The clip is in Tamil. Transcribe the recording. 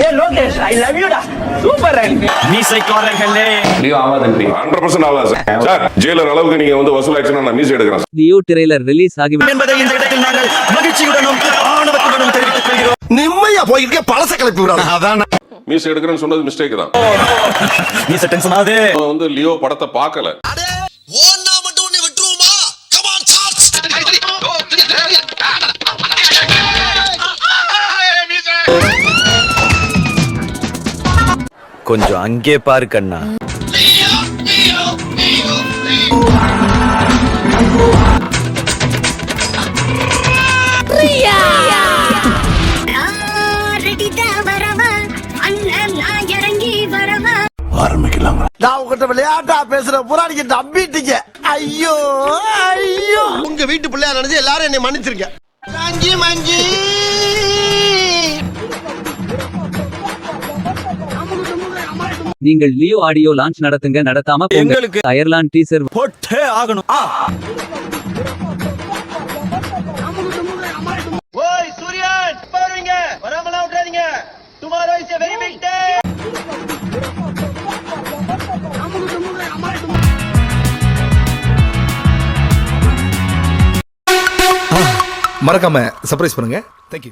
A Lokesh I love you டா சூப்பர் மீசைக்காரர்களே லியோ ஆவாதன்றி 100% ஆகாது சார் ஜெயிலர் அளவுக்கு நீங்க வந்து வசூலாச்சுன்னா நான் மீசி எடுக்கிறேன் லியோ ட்ரெய்லர் ரிலீஸ் ஆகி என்பதை இந்த இடத்தில் நாங்கள் மகிழ்ச்சியுடனும் ஆணவத்துடனும் தெரிவித்துக் கொள்கிறோம். நிம்மதியா போயிருக்க பழச கிளப்பி விடாது அதான் மீசி எடுக்கிறேன்னு சொன்னது மிஸ்டேக் தான். மீசை டென்ஷன் ஆகுது. அவன் வந்து லியோ படத்தை பார்க்கல. ஓன்னா மட்டும் உன்னை விட்டுருவோமா கமான் சார்ஜ் கொஞ்சம் அங்கே பாரு கண்ணா. ஆரம்பிக்கலாம். நான் உங்ககிட்ட விளையாட்டா பேசுற புறாடிக்கு நம்பிட்டீங்க. ஐயோ ஐயோ உங்க வீட்டு பிள்ளையா நினைச்சு எல்லாரும் என்னை மன்னிச்சிருங்க. மஞ்சி மஞ்சி நீங்கள் லியோ ஆடியோ லான்ச் நடத்துங்க, நடத்தாம எங்களுக்கு அயர்லாந்து டீசர் போட்டே ஆகணும். ஓய் சூரியன் பாருங்க வராமலாம் விட்டுறாதீங்க. Tomorrow is a very big day. மறக்காம சர்ப்ரைஸ் பண்ணுங்க. தேங்க்யூ.